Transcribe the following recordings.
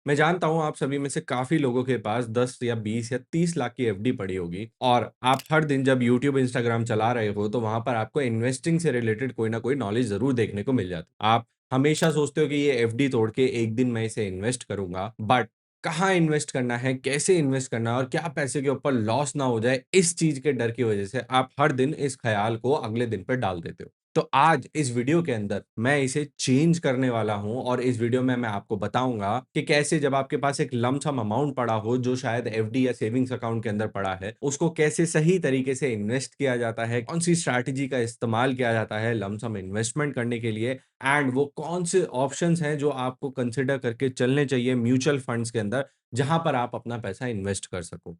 मैं जानता हूँ आप सभी में से काफ़ी लोगों के पास 10 या 20 या 30 लाख की एफडी पड़ी होगी और आप हर दिन जब यूट्यूब, इंस्टाग्राम चला रहे हो तो वहाँ पर आपको इन्वेस्टिंग से रिलेटेड कोई ना कोई नॉलेज ज़रूर देखने को मिल जाती है। आप हमेशा सोचते हो कि ये एफडी तोड़ के एक दिन मैं इसे इन्वेस्ट करूँगा, बट कहाँ इन्वेस्ट करना है, कैसे इन्वेस्ट करना है और क्या पैसे के ऊपर लॉस ना हो जाए, इस चीज़ के डर की वज़ह से आप हर दिन इस ख़्याल को अगले दिन पे डाल देते हो। तो आज इस वीडियो के अंदर मैं इसे चेंज करने वाला हूँ और इस वीडियो में मैं आपको बताऊंगा कि कैसे जब आपके पास एक लंप सम अमाउंट पड़ा हो जो शायद एफडी या सेविंग्स अकाउंट के अंदर पड़ा है, उसको कैसे सही तरीके से इन्वेस्ट किया जाता है, कौन सी स्ट्रैटेजी का इस्तेमाल किया जाता है लंप सम इन्वेस्टमेंट करने के लिए एंड वो कौन से ऑप्शंस हैं जो आपको कंसिडर करके चलने चाहिए म्यूचुअल फंड्स के अंदर जहां पर आप अपना पैसा इन्वेस्ट कर सको।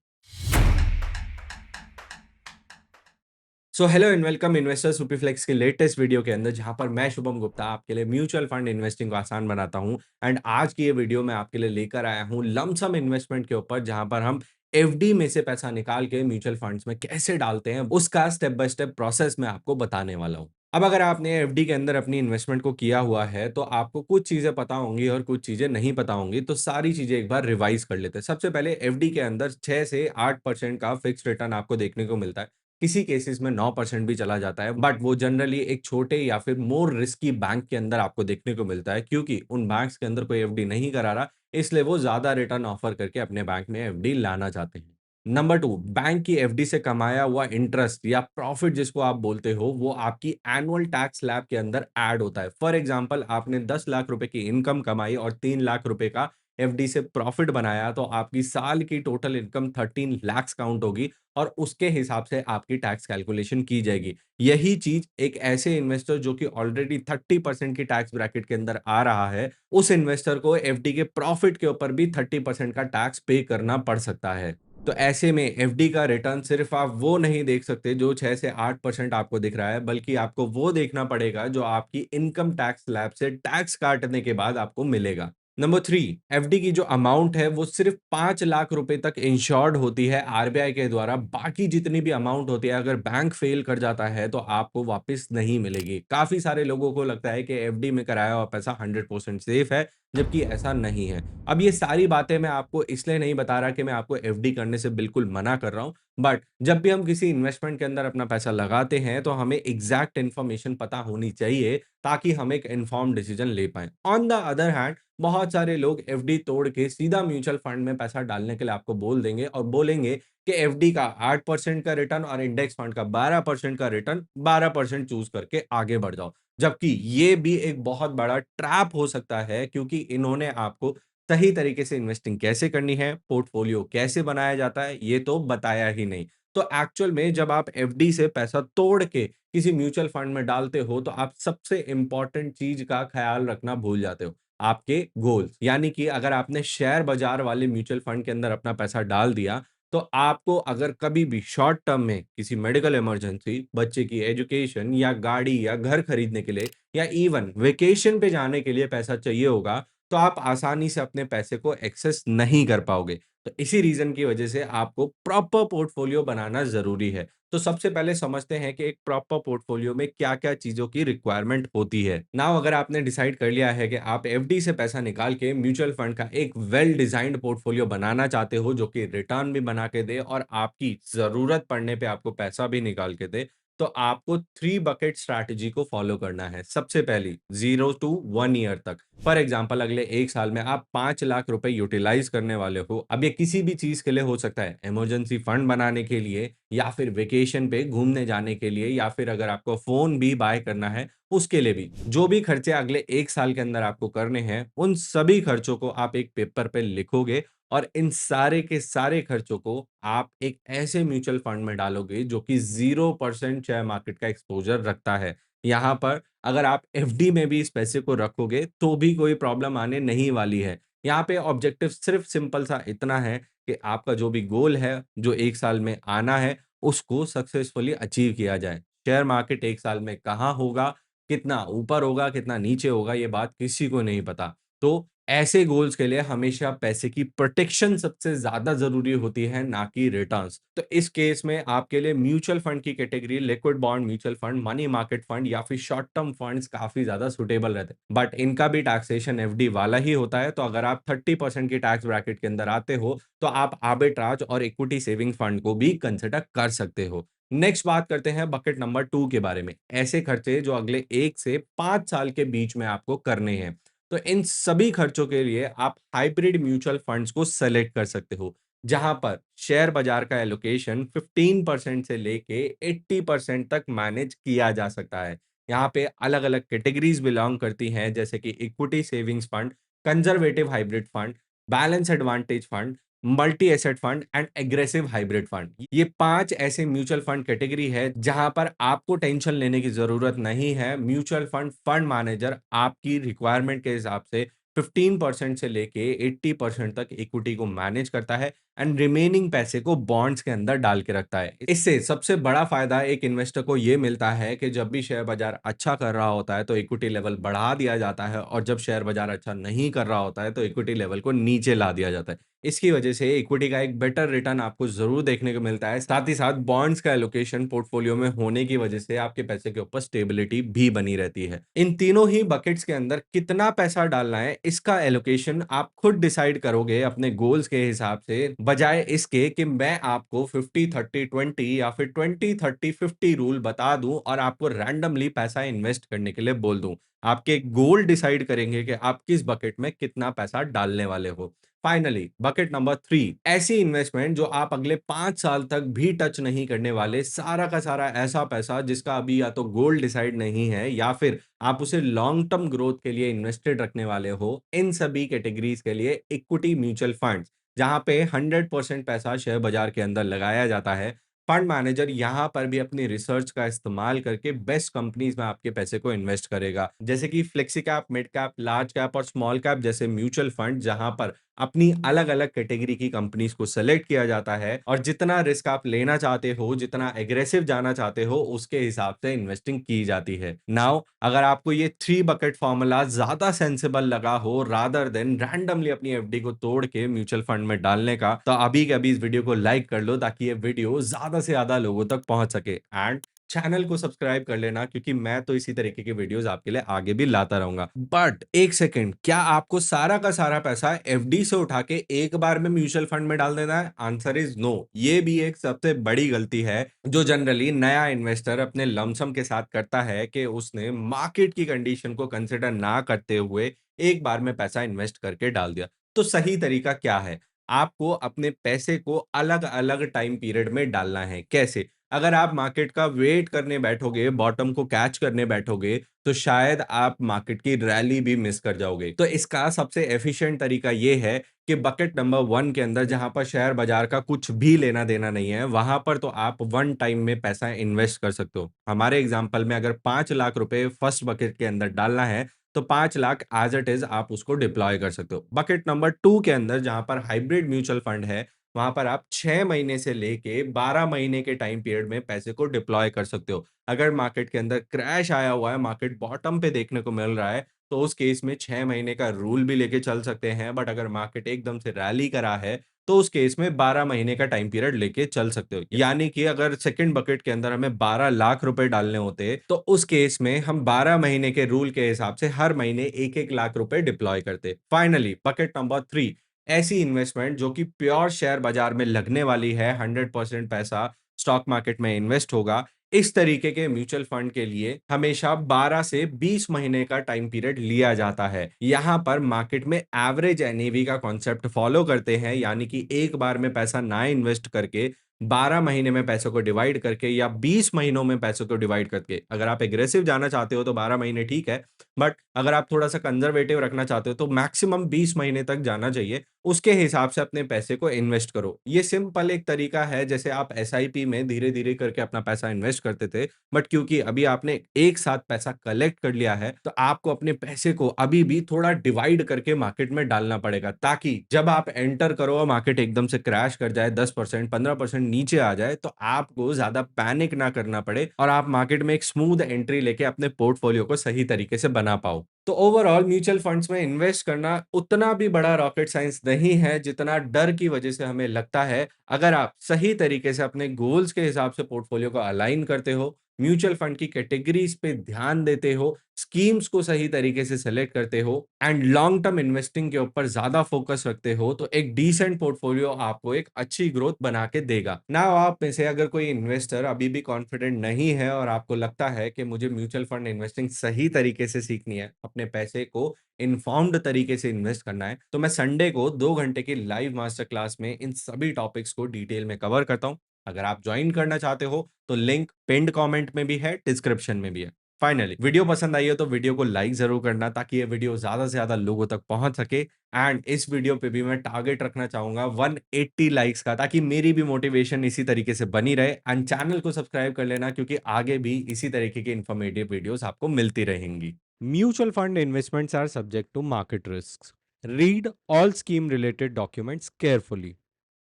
So hello and welcome investor Superflex के लेटेस्ट वीडियो के अंदर जहां पर मैं शुभम गुप्ता आपके लिए म्यूचुअल फंड इन्वेस्टिंग को आसान बनाता हूं एंड आज की ये वीडियो मैं आपके लिए लेकर आया हूं लमसम इन्वेस्टमेंट के ऊपर जहां पर हम एफडी में से पैसा निकाल के म्यूचुअल फंड्स में कैसे डालते हैं उसका स्टेप बाय स्टेप प्रोसेस मैं आपको बताने वाला हूं। अब अगर आपने एफडी के अंदर अपनी इन्वेस्टमेंट को किया हुआ है तो आपको कुछ चीजें पता होंगी और कुछ चीजें नहीं पता होंगी, तो सारी चीजें एक बार रिवाइज कर लेते हैं। सबसे पहले एफडी के अंदर 6 से 8% का फिक्स रिटर्न आपको देखने को मिलता है। किसी केसेस में 9% भी चला जाता है, बट वो जनरली एक छोटे या फिर मोर रिस्की बैंक के अंदर आपको देखने को मिलता है क्योंकि उन बैंक्स के अंदर कोई एफडी नहीं करा रहा, इसलिए वो ज्यादा रिटर्न ऑफर करके अपने बैंक में एफडी लाना चाहते हैं। नंबर टू, बैंक की एफडी से कमाया हुआ इंटरेस्ट या प्रॉफिट जिसको आप बोलते हो वो आपकी एनुअल टैक्स स्लैब के अंदर ऐड होता है। फॉर एग्जांपल आपने 10 लाख रुपए की इनकम कमाई और 3 लाख रुपए का एफडी से प्रॉफिट बनाया तो आपकी साल की टोटल इनकम 13 लाख काउंट होगी और उसके हिसाब से आपकी टैक्स कैलकुलेशन की जाएगी। यही चीज़ एक ऐसे इन्वेस्टर जो कि ऑलरेडी 30% की टैक्स ब्रैकेट के अंदर आ रहा है, उस इन्वेस्टर को एफडी के प्रॉफिट के ऊपर भी 30% का टैक्स पे करना पड़ सकता है। तो ऐसे में एफडी का रिटर्न सिर्फ आप वो नहीं देख सकते जो 6 से 8% आपको दिख रहा है, बल्कि आपको वो देखना पड़ेगा जो आपकी इनकम टैक्स स्लैब से टैक्स काटने के बाद आपको मिलेगा। नंबर 3, एफडी की जो अमाउंट है वो सिर्फ 5 लाख रुपए तक इंश्योर्ड होती है आरबीआई के द्वारा। बाकी जितनी भी अमाउंट होती है अगर बैंक फेल कर जाता है तो आपको वापस नहीं मिलेगी। काफ़ी सारे लोगों को लगता है कि एफडी में कराया हुआ पैसा 100% सेफ है, जबकि ऐसा नहीं है। अब ये सारी बातें मैं आपको इसलिए नहीं बता रहा कि मैं आपको एफडी करने से बिल्कुल मना कर रहा हूँ, बट जब भी हम किसी इन्वेस्टमेंट के अंदर अपना पैसा लगाते हैं तो हमें एग्ज़ैक्ट इन्फॉर्मेशन पता होनी चाहिए ताकि हम एक इन्फॉर्म्ड डिसीजन ले पाएँ। ऑन द अदर हैंड बहुत सारे लोग एफडी तोड़ के सीधा म्यूचुअल फंड में पैसा डालने के लिए आपको बोल देंगे और बोलेंगे कि एफडी का 8% का रिटर्न और इंडेक्स फंड का 12% का रिटर्न, 12% चूज करके आगे बढ़ जाओ। जबकि ये भी एक बहुत बड़ा ट्रैप हो सकता है क्योंकि इन्होंने आपको सही तरीके से इन्वेस्टिंग कैसे करनी है, पोर्टफोलियो कैसे बनाया जाता है, ये तो बताया ही नहीं। तो एक्चुअल में जब आप एफडी से पैसा तोड़ के किसी म्यूचुअल फंड में डालते हो तो आप सबसे इंपॉर्टेंट चीज का ख्याल रखना भूल जाते हो, आपके गोल्स। यानी कि अगर आपने शेयर बाजार वाले म्यूचुअल फंड के अंदर अपना पैसा डाल दिया, तो आपको अगर कभी भी शॉर्ट टर्म में किसी मेडिकल इमरजेंसी, बच्चे की एजुकेशन या गाड़ी या घर खरीदने के लिए या इवन वेकेशन पे जाने के लिए पैसा चाहिए होगा, तो आप आसानी से अपने पैसे को एक्सेस नहीं कर पाओगे। तो इसी रीज़न की वजह से आपको प्रॉपर पोर्टफोलियो बनाना ज़रूरी है। तो सबसे पहले समझते हैं कि एक प्रॉपर पोर्टफोलियो में क्या-क्या चीज़ों की रिक्वायरमेंट होती है। नाउ अगर आपने डिसाइड कर लिया है कि आप एफडी से पैसा निकाल के म्यूचुअल फंड का एक वेल डिजाइन्ड पोर्टफोलियो बनाना चाहते हो जो कि रिटर्न भी बना के दे और आपकी ज़रूरत पड़ने पे आपको पैसा भी निकाल के दे, तो आपको 3 बकेट स्ट्रैटेजी को फॉलो करना है। सबसे पहली 0 टू 1 ईयर तक। फॉर एग्जांपल अगले 1 साल में आप 5 लाख रुपए यूटिलाइज़ करने वाले हो। अब ये किसी भी चीज़ के लिए हो सकता है, इमरजेंसी फंड बनाने के लिए या फिर वेकेशन पे घूमने जाने के लिए या फिर अगर आपको फ़ोन भी बाय करना है, उसके लिए भी। जो भी खर्चे अगले 1 साल के अंदर आपको करने हैं, उन सभी खर्चों को आप एक पेपर पे लिखोगे और इन सारे के सारे खर्चों को आप एक ऐसे म्यूचुअल फंड में डालोगे जो कि 0% शेयर मार्केट का एक्सपोज़र रखता है। यहाँ पर अगर आप एफडी में भी इस पैसे को रखोगे, तो भी कोई प्रॉब्लम आने नहीं वाली है। यहाँ पे ऑब्जेक्टिव सिर्फ़ सिंपल सा इतना है कि आपका जो भी गोल है, जो 1 साल में आना है, उसको सक्सेसफुली अचीव किया जाए। शेयर मार्केट 1 साल में कहाँ होगा, कितना ऊपर होगा, कितना नीचे होगा, ये बात किसी को नहीं पता। तो ऐसे गोल्स के लिए हमेशा पैसे की प्रोटेक्शन सबसे ज़्यादा ज़रूरी होती है, ना कि रिटर्न्स। तो इस केस में आपके लिए म्यूचुअल फंड की category liquid bond mutual fund, money market fund या फिर शॉर्ट टर्म फंड्स काफ़ी ज़्यादा सूटेबल रहते हैं। बट इनका भी टैक्सेशन एफडी वाला ही होता है, तो अगर आप 30% की टैक्स ब्रैकेट के अंदर आते हो, तो आप आर्बिट्राज और इक्विटी सेविंग फंड को भी कंसिडर कर सकते हो। नेक्स्ट बात करते हैं बकेट नंबर 2 के बारे में। ऐसे खर्चे जो अगले 1 से 5 साल के बीच में आपको करने हैं। तो इन सभी खर्चों के लिए आप हाइब्रिड म्यूचुअल फंड्स को सेलेक्ट कर सकते हो, जहां पर शेयर बाजार का एलोकेशन 15% से लेके 80% तक मैनेज किया जा सकता है। यहाँ पे अलग अलग कैटेगरीज बिलोंग करती हैं, जैसे कि equity savings fund, conservative hybrid fund, balance advantage fund, multi asset fund and aggressive hybrid fund. ये 5 ऐसे म्यूचुअल फंड कैटेगरी है जहां पर आपको टेंशन लेने की जरूरत नहीं है। म्यूचुअल फंड फंड मैनेजर आपकी रिक्वायरमेंट के हिसाब से 15% से लेके 80% तक इक्विटी को मैनेज करता है एंड रिमेनिंग पैसे को बॉन्ड्स के अंदर डाल के रखता है। इससे सबसे बड़ा फायदा एक इन्वेस्टर को ये मिलता है कि जब भी शेयर बाजार अच्छा कर रहा होता है तो इक्विटी लेवल बढ़ा दिया जाता है, और जब शेयर बाजार अच्छा नहीं कर रहा होता है तो इक्विटी लेवल को नीचे ला दिया जाता है। इसकी वजह से इक्विटी का एक बेटर रिटर्न आपको ज़रूर देखने को मिलता है। साथ ही साथ बॉन्ड्स का एलोकेशन पोर्टफोलियो में होने की वजह से आपके पैसे के ऊपर स्टेबिलिटी भी बनी रहती है। इन तीनों ही बकेट्स के अंदर कितना पैसा डालना है, इसका एलोकेशन आप खुद डिसाइड करोगे अपने गोल्स के हिसाब से, बजाय इसके कि मैं आपको 50-30-20 या फिर 20-30-50 रूल बता दूं और आपको रैंडमली पैसा इन्वेस्ट करने के लिए बोल दूं। आपके गोल डिसाइड करेंगे कि आप किस बकेट में कितना पैसा डालने वाले हो। फाइनली बकेट नंबर 3, ऐसी इन्वेस्टमेंट जो आप अगले 5 साल तक भी टच नहीं करने वाले, सारा का सारा ऐसा पैसा जिसका अभी या तो गोल डिसाइड नहीं है या फिर आप उसे लॉन्ग टर्म ग्रोथ के लिए इन्वेस्टेड रखने वाले हो। इन सभी कैटेगरीज के लिए इक्विटी म्यूचुअल फंड्स, जहां पे 100% पैसा शेयर बाजार के अंदर लगाया जाता है। फंड मैनेजर यहाँ पर भी अपनी रिसर्च का इस्तेमाल करके बेस्ट कंपनीज में आपके पैसे को इन्वेस्ट करेगा, जैसे कि flexi cap, mid cap, large cap और स्मॉल कैप जैसे म्यूचुअल फंड, जहां पर अपनी अलग अलग कैटेगरी की कंपनीज को सेलेक्ट किया जाता है और जितना रिस्क आप लेना चाहते हो, जितना एग्रेसिव जाना चाहते हो, उसके हिसाब से इन्वेस्टिंग की जाती है। नाउ अगर आपको ये 3 बकेट फॉर्मूला ज्यादा सेंसिबल लगा हो रादर देन रैंडमली अपनी एफडी को तोड़ के म्यूचुअल फंड में डालने का, तो अभी के अभी इस वीडियो को लाइक कर लो ताकि ये वीडियो ज्यादा से ज्यादा लोगों तक पहुंच सके। एंड चैनल को सब्सक्राइब कर लेना, क्योंकि मैं तो इसी तरीके के वीडियोस आपके लिए आगे भी लाता रहूंगा। बट एक सेकंड, क्या आपको सारा का सारा पैसा एफडी से उठा के एक बार में म्यूचुअल फंड में डाल देना है? Answer is no. ये भी एक सबसे बड़ी गलती है जो जनरली नया इन्वेस्टर अपने लमसम के साथ करता है, कि उसने मार्केट की कंडीशन को कंसिडर ना करते हुए एक बार में पैसा इन्वेस्ट करके डाल दिया। तो सही तरीका क्या है? आपको अपने पैसे को अलग अलग टाइम पीरियड में डालना है। कैसे? अगर आप मार्केट का वेट करने बैठोगे, बॉटम को कैच करने बैठोगे, तो शायद आप मार्केट की रैली भी मिस कर जाओगे। तो इसका सबसे एफिशिएंट तरीका ये है कि बकेट नंबर 1 के अंदर, जहां पर शेयर बाजार का कुछ भी लेना देना नहीं है, वहां पर तो आप वन टाइम में पैसा इन्वेस्ट कर सकते हो। हमारे एग्जांपल में अगर 5 लाख रुपए फर्स्ट बकेट के अंदर डालना है, तो 5 लाख एज इट इज आप उसको डिप्लॉय कर सकते हो। बकेट नंबर 2 के अंदर, जहां पर हाइब्रिड म्यूचुअल फंड है, वहां पर आप 6 महीने से लेके 12 महीने के टाइम पीरियड में पैसे को डिप्लॉय कर सकते हो। अगर मार्केट के अंदर क्रैश आया हुआ है, मार्केट बॉटम पे देखने को मिल रहा है, तो उस केस में 6 महीने का रूल भी लेके चल सकते हैं। बट अगर मार्केट एकदम से रैली करा है, तो उस केस में 12 महीने का टाइम पीरियड लेके चल सकते हो। यानी कि अगर सेकंड बकेट के अंदर हमें 12 लाख रुपए डालने होते, तो उस केस में हम 12 महीने के रूल के हिसाब से हर महीने 1-1 लाख रुपए डिप्लॉय करते। फाइनली बकेट नंबर 3, ऐसी इन्वेस्टमेंट जो कि प्योर शेयर बाजार में लगने वाली है, 100% पैसा स्टॉक मार्केट में इन्वेस्ट होगा। इस तरीके के म्यूचुअल फंड के लिए हमेशा 12 से 20 महीने का टाइम पीरियड लिया जाता है। यहाँ पर मार्केट में एवरेज एनएवी का कॉन्सेप्ट फॉलो करते हैं, यानी कि एक बार में पैसा ना इन्वेस्ट करके 12 महीने में पैसों को डिवाइड करके या 20 महीनों में पैसों को डिवाइड करके। अगर आप एग्रेसिव जाना चाहते हो तो 12 महीने ठीक है, बट अगर आप थोड़ा सा कंजर्वेटिव रखना चाहते हो तो मैक्सिमम 20 महीने तक जाना चाहिए। उसके हिसाब से अपने पैसे को इन्वेस्ट करो। ये सिंपल एक तरीका है, जैसे आप एसआईपी में धीरे-धीरे करके अपना पैसा इन्वेस्ट करते थे, बट क्योंकि अभी आपने एक साथ पैसा कलेक्ट कर लिया है, तो आपको अपने पैसे को अभी भी थोड़ा डिवाइड करके मार्केट में डालना पड़ेगा, ताकि जब आप एंटर करो और मार्केट एकदम से क्रैश कर जाए, 10%, 15% नीचे आ जाए तो आपको ज़्यादा पैनिक ना करना पड़े और आप मार्केट में एक स्मूथ एंट्री लेके अपने पोर्टफोलियो को सही तरीके से बना पाओ। तो ओवरऑल म्यूचुअल फंड्स में इन्वेस्ट करना उतना भी बड़ा रॉकेट साइंस नहीं है जितना डर की वजह से हमें लगता है। अगर आप सही तरीके से अपने गोल्स के हिसाब से पोर्टफोलियो को अलाइन करते हो, म्यूचुअल फंड की कैटेगरीज पे ध्यान देते हो, स्कीम्स को सही तरीके से सेलेक्ट करते हो एंड लॉन्ग टर्म इन्वेस्टिंग के ऊपर ज्यादा फोकस रखते हो, तो एक डिसेंट पोर्टफोलियो आपको एक अच्छी ग्रोथ बना के देगा ना। आप में से अगर कोई इन्वेस्टर अभी भी कॉन्फिडेंट नहीं है और आपको लगता है कि मुझे म्यूचुअल फंड इन्वेस्टिंग सही तरीके से सीखनी है, अपने पैसे को इन्फॉर्म्ड तरीके से इन्वेस्ट करना है, तो मैं संडे को 2 घंटे की लाइव मास्टर क्लास में इन सभी टॉपिक्स को डिटेल में कवर करता हूं। अगर आप ज्वाइन करना चाहते हो तो लिंक पिन्ड कमेंट में भी है, डिस्क्रिप्शन में भी है। फाइनली वीडियो पसंद आई हो तो वीडियो को लाइक जरूर करना ताकि ये वीडियो ज्यादा से ज्यादा लोगों तक पहुंच सके। एंड इस वीडियो पे भी मैं टारगेट रखना चाहूंगा 180 लाइक्स का, ताकि मेरी भी मोटिवेशन इसी तरीके से बनी रहे। एंड चैनल को सब्सक्राइब कर लेना क्योंकि आगे भी इसी तरीके की इन्फॉर्मेटिव वीडियोस आपको मिलती रहेंगी। Mutual fund investments are subject to market risk. Read all scheme related documents carefully.